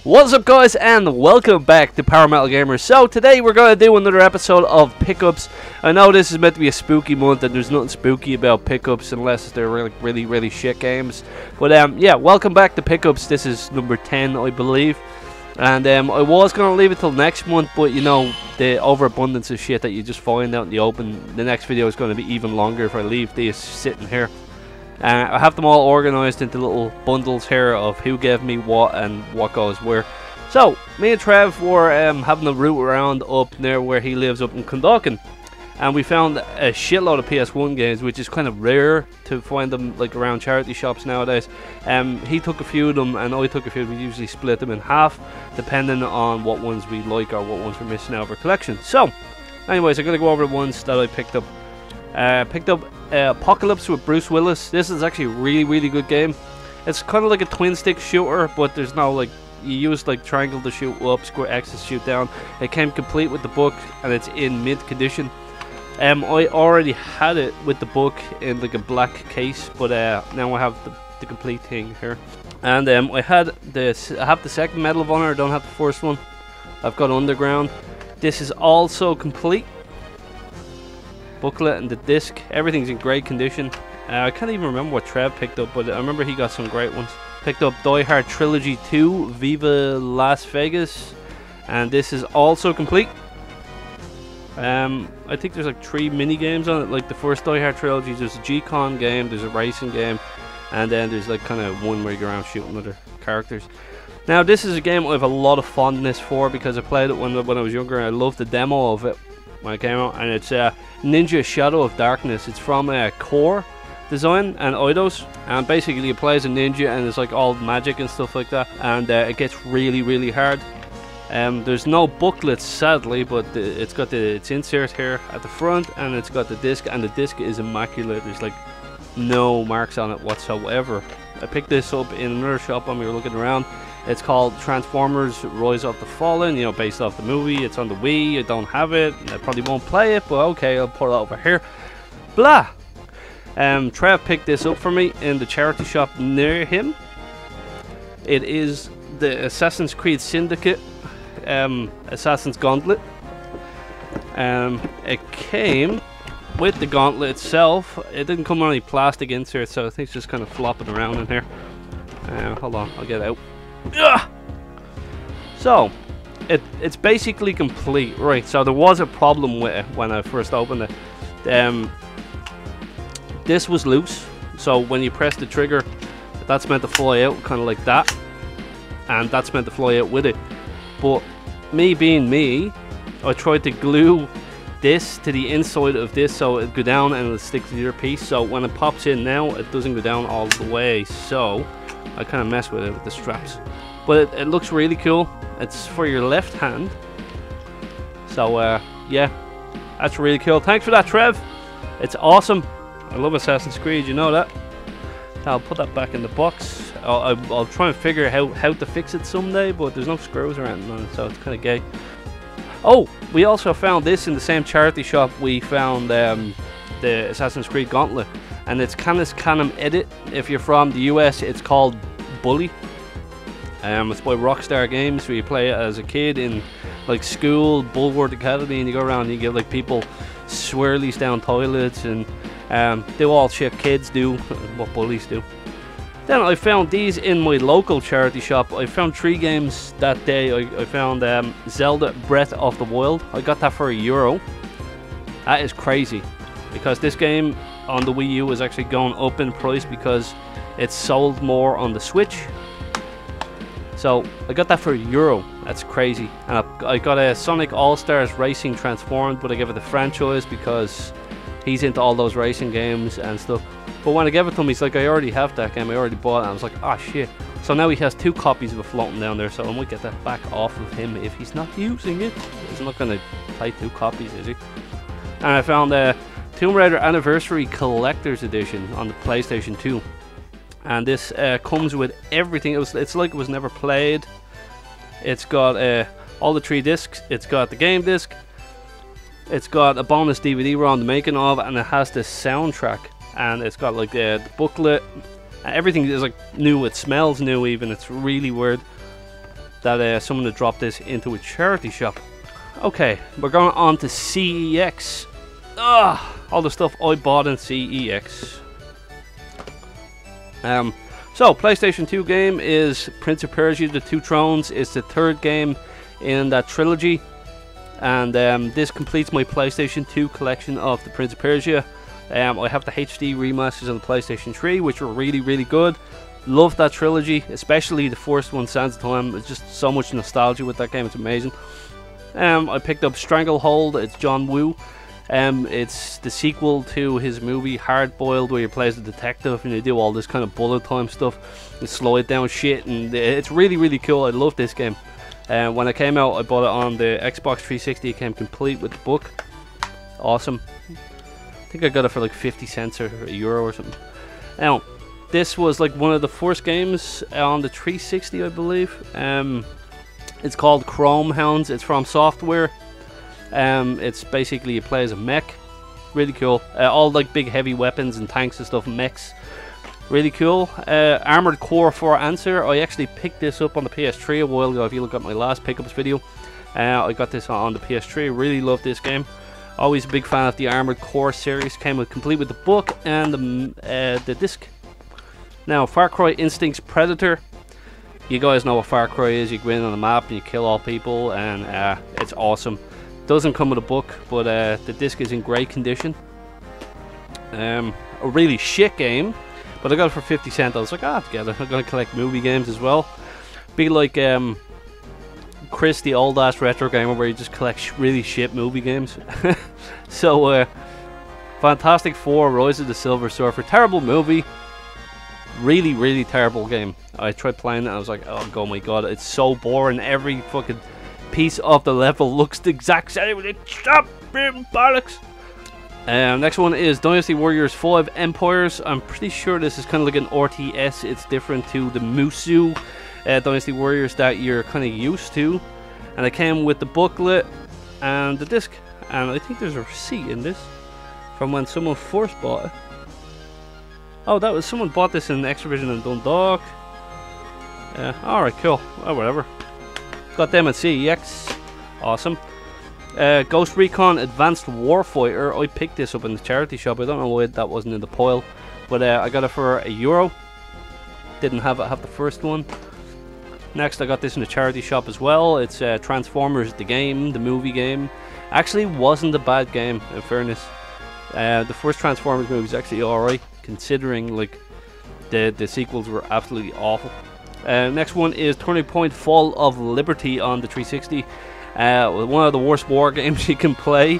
What's up, guys, and welcome back to Power Metal Gamers. So today we're going to do another episode of pickups. I know this is meant to be a spooky month and there's nothing spooky about pickups unless they're really shit games. But yeah, welcome back to pickups. This is number 10, I believe. And I was going to leave it till next month, but you know, the overabundance of shit that you just find out in the open, the next video is going to be even longer if I leave these sitting here. I have them all organised into little bundles here of who gave me what and what goes where. So, me and Trev were having a route around up near where he lives up in Clondalkin. And we found a shitload of PS1 games, which is kind of rare to find them like around charity shops nowadays. He took a few of them and I took a few. We usually split them in half, depending on what ones we like or what ones we're missing out of our collection. So, anyways, I'm going to go over the ones that I picked up. Apocalypse with Bruce Willis. This is actually a really good game. It's kind of like a twin stick shooter, but there's no like, you use like triangle to shoot up, square X to shoot down. It came complete with the book and it's in mint condition. I already had it with the book in like a black case, but now I have the complete thing here. And I have the second Medal of Honor. I don't have the first one. I've got Underground. This is also complete. Booklet and the disc, everything's in great condition. I can't even remember what Trev picked up, but I remember he got some great ones. Picked up Die Hard Trilogy 2, Viva Las Vegas, and this is also complete. I think there's like 3 mini games on it. Like the first Die Hard Trilogy, there's a G-Con game, there's a racing game, and then there's like kind of one where you go around shooting other characters. Now this is a game I have a lot of fondness for because I played it when I was younger and I loved the demo of it when it came out, and it's Ninja Shadow of Darkness. It's from Core Design and Eidos, and basically it plays a ninja and it's like all magic and stuff like that, and it gets really hard. There's no booklets sadly, but it's got its insert here at the front, and it's got the disc, and the disc is immaculate. There's like no marks on it whatsoever. I picked this up in another shop when we were looking around. It's called Transformers Rise of the Fallen, you know, based off the movie. It's on the Wii. I don't have it. I probably won't play it, but okay, I'll put it over here. Blah! Trev picked this up for me in the charity shop near him. It is the Assassin's Creed Syndicate Assassin's Gauntlet. It came with the gauntlet itself. It didn't come with any plastic inserts, so I think it's just kind of flopping around in here. Hold on, I'll get it out. Ugh! So it's basically complete, right? So there was a problem with it when I first opened it. This was loose, so when you press the trigger, that's meant to fly out kind of like that, and that's meant to fly out with it. But me being me, I tried to glue this to the inside of this so it'd go down and it'll stick to the other piece. So when it pops in now, it doesn't go down all the way, so I kind of mess with it with the straps. But it looks really cool. It's for your left hand. So yeah, that's really cool. Thanks for that, Trev. It's awesome. I love Assassin's Creed, you know that. I'll put that back in the box. I'll try and figure out how to fix it someday, but there's no screws or anything on it, so it's kind of gay. Oh, we also found this in the same charity shop. We found the Assassin's Creed Gauntlet, and it's Canis Canem Edit. If you're from the US, it's called Bully. It's by Rockstar Games, where you play it as a kid in like school, Bulwark Academy, and you go around and you get like people swirlies down toilets and do all shit kids do, what bullies do. Then I found these in my local charity shop. I found 3 games that day. I found Zelda Breath of the Wild. I got that for €1. That is crazy, because this game on the Wii U is actually going up in price because it's sold more on the Switch. So I got that for €1. That's crazy. And I got a Sonic All-Stars Racing Transformed, but I gave it the franchise because he's into all those racing games and stuff. But when I gave it to him, he's like, I already have that game, I already bought it. And I was like, oh shit. So now he has 2 copies of it floating down there, so I might get that back off of him if he's not using it. He's not going to play 2 copies, is he? And I found a Tomb Raider Anniversary Collector's Edition on the PlayStation 2. And this comes with everything. It's like it was never played. It's got all the 3 discs. It's got the game disc. It's got a bonus DVD ROM, the making of, and it has the soundtrack. And it's got like the booklet. Everything is like new. It smells new even. It's really weird. that someone had dropped this into a charity shop. Okay, we're going on to CEX. All the stuff I bought in CEX. So PlayStation 2 game is Prince of Persia: The Two Thrones. It's the third game in that trilogy, and this completes my PlayStation 2 collection of the Prince of Persia. I have the HD remasters on the PlayStation 3, which were really, really good. Love that trilogy, especially the first one, Sands of Time. It's just so much nostalgia with that game, it's amazing. I picked up Stranglehold. It's John Woo. It's the sequel to his movie Hard Boiled, where you play as a detective and you do all this kind of bullet time stuff and slow it down shit, and it's really, really cool. I love this game. When it came out, I bought it on the Xbox 360. It came complete with the book. Awesome. I think I got it for like 50 cents or €1 or something. Now, this was like one of the first games on the 360, I believe. It's called Chrome Hounds. It's from Software. It's basically you play as a mech. Really cool. All like big heavy weapons and tanks and stuff, mechs. Really cool. Armored Core 4 Answer. I actually picked this up on the PS3 a while ago. If you look at my last pickups video, I got this on the PS3. Really love this game. Always a big fan of the Armored Core series. Came with complete with the book and the disc. Now, Far Cry Instincts Predator. You guys know what Far Cry is. You go in on the map and you kill all people, and it's awesome. Doesn't come with a book, but the disc is in great condition. A really shit game, but I got it for 50 cents. I was like, together. I'm gonna collect movie games as well. Be like Chris, the old ass retro gamer, where you just collect really shit movie games. So, Fantastic Four: Rise of the Silver Surfer. Terrible movie. Really, really terrible game. I tried playing it and I was like, oh my god, it's so boring. Every fucking piece of the level looks the exact same. Stop being bollocks. Next one is Dynasty Warriors 5 Empires. I'm pretty sure this is kind of like an RTS. It's different to the Musu Dynasty Warriors that you're kind of used to. And it came with the booklet and the disc. And I think there's a receipt in this from when someone first bought it. Oh, that was someone bought this in Extravision in Dundalk. Alright, cool. Oh, whatever. Got them at CEX. Awesome. Ghost Recon Advanced Warfighter. I picked this up in the charity shop. I don't know why that wasn't in the pile, but I got it for €1. Didn't have the first one. Next, I got this in the charity shop as well. It's Transformers the game, the movie game. Actually, wasn't a bad game, in fairness. The first Transformers movie is actually alright, considering like the sequels were absolutely awful. Next one is Turning Point Fall of Liberty on the 360. One of the worst war games you can play,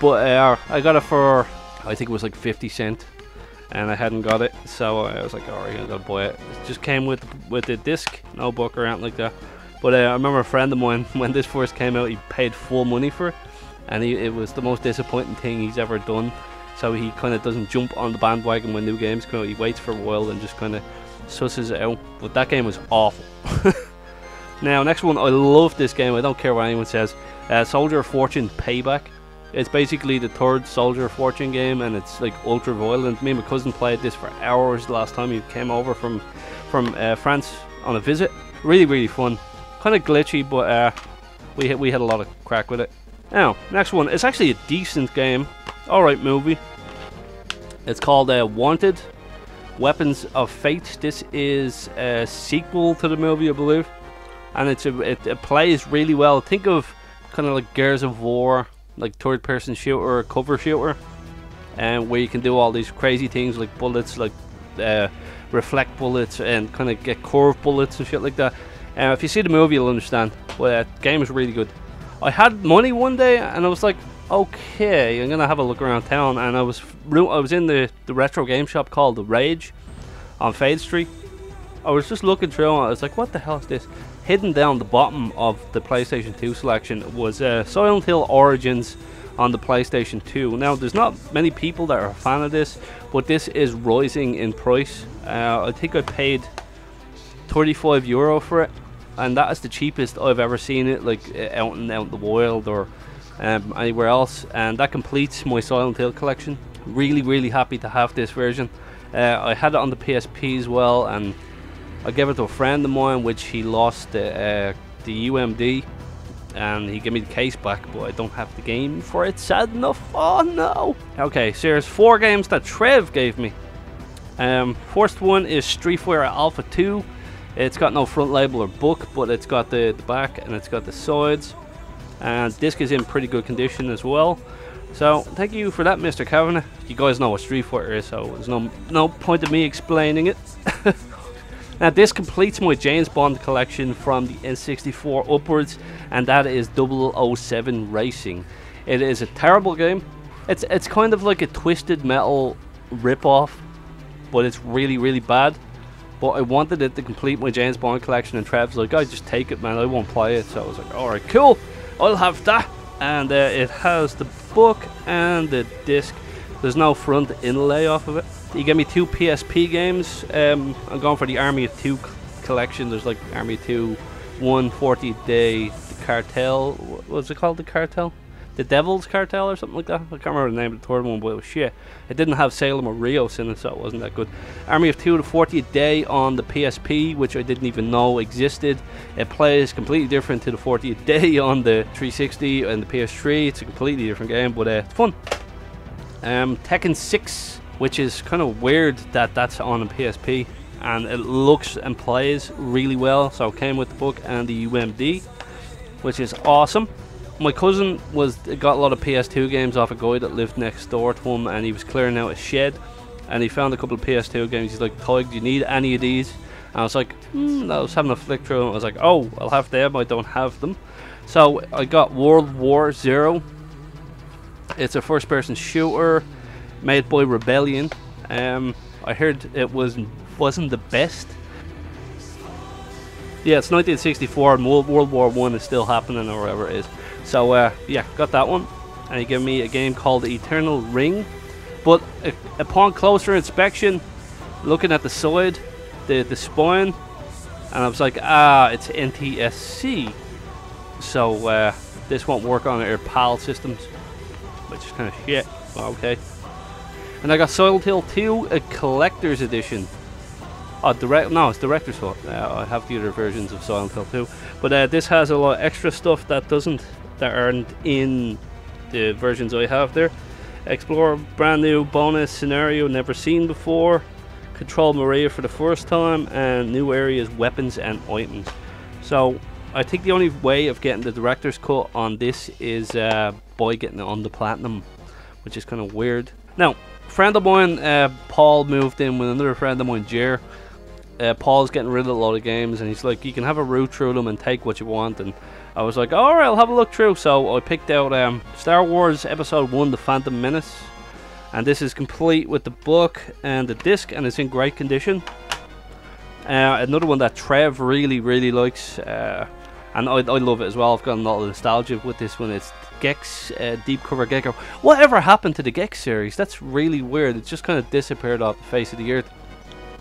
but I got it for, I think it was like 50 cents, and I hadn't got it, so I was like, alright, I'm gonna buy it. It just came with the disc, no book or anything like that. But I remember a friend of mine, when this first came out, he paid full money for it, and it was the most disappointing thing he's ever done. So he kind of doesn't jump on the bandwagon when new games come out. He waits for a while and just kind of susses it out. But that game was awful. Now, next one, I love this game. I don't care what anyone says. Soldier of Fortune Payback. It's basically the third Soldier of Fortune game, and it's like ultra violent. Me and my cousin played this for hours the last time he came over from France on a visit. Really, really fun. Kind of glitchy, but we had a lot of crack with it. Now, next one. It's actually a decent game. Alright movie. It's called Wanted Weapons of Fate. This is a sequel to the movie, I believe, and it plays really well. Think of kind of like Gears of War, like third person shooter, cover shooter, and where you can do all these crazy things like bullets, like reflect bullets and kind of get curved bullets and shit like that. If you see the movie, you'll understand. But the game is really good. I had money one day and I was like, okay, I'm gonna have a look around town, and I was in the retro game shop called The Rage on Fade Street. I was just looking through and I was like, what the hell is this? Hidden down the bottom of the PlayStation 2 selection was Silent Hill Origins on the PlayStation 2. Now, there's not many people that are a fan of this, but this is rising in price. I think I paid €35 for it, and that is the cheapest I've ever seen it, like out in the wild or anywhere else, and that completes my Silent Hill collection. Really, really happy to have this version. I had it on the PSP as well, and I gave it to a friend of mine, which he lost the UMD, and he gave me the case back, but I don't have the game for it, sad enough. Oh no. Okay, so there's 4 games that Trev gave me. First one is Street Fighter Alpha 2. It's got no front label or book, but it's got the back and it's got the sides, and disc is in pretty good condition as well. So thank you for that, Mr. Kavanagh. You guys know what Street Fighter is, so there's no point in me explaining it. Now this completes my James Bond collection from the N64 upwards, and that is 007 Racing. It is a terrible game. It's kind of like a Twisted Metal rip-off, but it's really, really bad. But I wanted it to complete my James Bond collection, and Trev's like, "I just take it, man, I won't play it." So I was like, alright, cool, I'll have that. And it has the book and the disc. There's no front inlay off of it. He gave me 2 PSP games. I'm going for the Army of 2 collection. There's like Army of 2, 140 Day, the Cartel. What's it called? The Cartel? The Devil's Cartel or something like that. I can't remember the name of the third one, but it was shit. It didn't have Salem or Rios in it, so it wasn't that good. Army of 2, the 40th Day on the PSP, which I didn't even know existed. It plays completely different to the 40th Day on the 360 and the PS3. It's a completely different game, but it's fun. Tekken 6, which is kind of weird that that's on a PSP, and it looks and plays really well. So it came with the book and the UMD, which is awesome. My cousin got a lot of PS2 games off a guy that lived next door to him, and he was clearing out a shed, and he found a couple of PS2 games. He's like, "Tig, do you need any of these?" And I was like, I was having a flick through them. I was like, "Oh, I'll have them. I don't have them." So I got World War Zero. It's a first-person shooter made by Rebellion. I heard it wasn't the best. Yeah, it's 1964, and World War I is still happening, or whatever it is. So yeah, got that one, and he gave me a game called Eternal Ring. But upon closer inspection, looking at the side, the spine, and I was like, it's NTSC. So this won't work on our PAL systems, which is kind of shit. Okay. And I got Silent Hill 2, a collector's edition. Oh, it's Director's Cut. I have the other versions of Silent Hill 2, but this has a lot of extra stuff that aren't in the versions I have there. Explore brand new bonus scenario never seen before. Control Maria for the first time, and new areas, weapons and items. So I think the only way of getting the Director's Cut on this is by getting it on the Platinum, which is kind of weird. Now, a friend of mine, Paul, moved in with another friend of mine, Jer. Paul's getting rid of a lot of games, and he's like, "You can have a root through them and take what you want." And I was like, "Alright, I'll have a look through." So I picked out Star Wars Episode 1, The Phantom Menace, and this is complete with the book and the disc, and it's in great condition. Another one that Trev really, really likes, and I love it as well. I've got a lot of nostalgia with this one. It's Gex Deep Cover Gecko. Whatever happened to the Gex series? That's really weird. It just kind of disappeared off the face of the earth.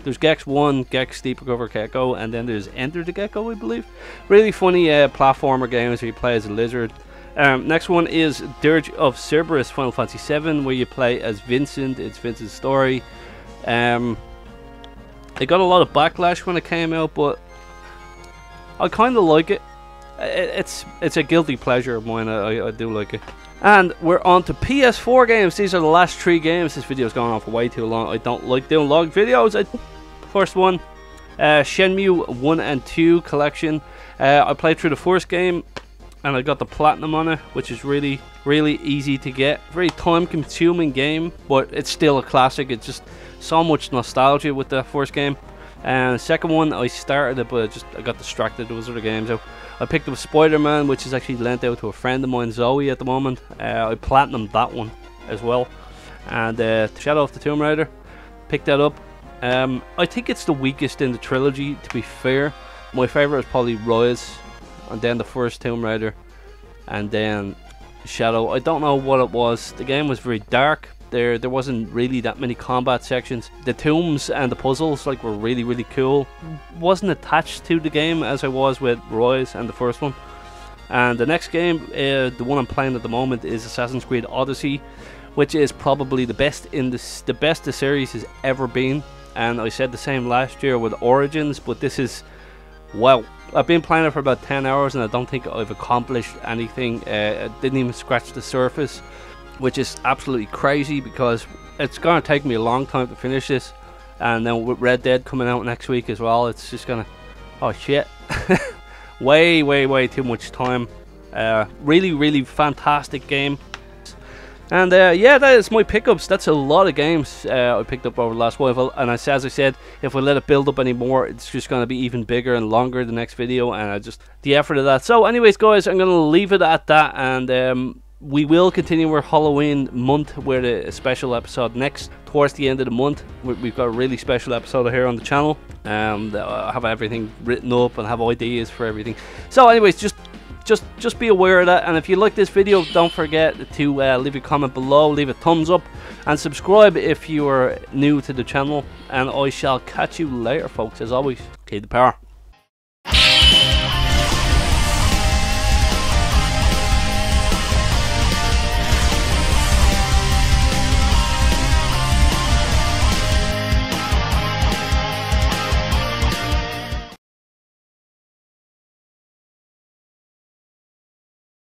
There's Gex 1, Gex Deep Cover Gecko, and then there's Enter the Gecko, I believe. Really funny platformer games where you play as a lizard. Next one is Dirge of Cerberus, Final Fantasy 7, where you play as Vincent. It's Vincent's story. It got a lot of backlash when it came out, but I kind of like it. It's a guilty pleasure of mine. I do like it. And we're on to PS4 games. These are the last 3 games. This video's gone on for way too long. I don't like doing long videos. First one, Shenmue 1 and 2 collection. I played through the first game, and I got the Platinum on it, which is really, really easy to get. Very time-consuming game, but it's still a classic. It's just so much nostalgia with the first game. And the second one, I started it, but I got distracted. There was other games out. I picked up Spider-Man, which is actually lent out to a friend of mine, Zoe, at the moment. I platinumed that one as well. And Shadow of the Tomb Raider, picked that up. I think it's the weakest in the trilogy, to be fair. My favourite is probably Rise, and then the first Tomb Raider, and then Shadow. I don't know what it was. The game was very dark. There wasn't really that many combat sections. The tombs and the puzzles were really, really cool. Wasn't attached to the game as I was with Rise and the first one. And the next game, the one I'm playing at the moment, is Assassin's Creed Odyssey, which is probably the best the best the series has ever been. And I said the same last year with Origins, but this is, wow, I've been playing it for about 10 hours and I don't think I've accomplished anything. I didn't even scratch the surface, which is absolutely crazy because it's going to take me a long time to finish this. And then with Red Dead coming out next week as well, it's just going to... Oh shit. way too much time. Really fantastic game. And yeah, that is my pickups. That's a lot of games I picked up over the last while. And as I said, if we let it build up anymore, it's just going to be even bigger and longer the next video. And the effort of that. So anyways, guys, I'm going to leave it at that. And we will continue our Halloween month with a special episode next. Towards the end of the month, we've got a really special episode here on the channel. I have everything written up and have ideas for everything. So anyways, just be aware of that, and if you like this video, don't forget to leave a comment below, leave a thumbs up, and subscribe if you are new to the channel. And I shall catch you later, folks. As always, keep the power.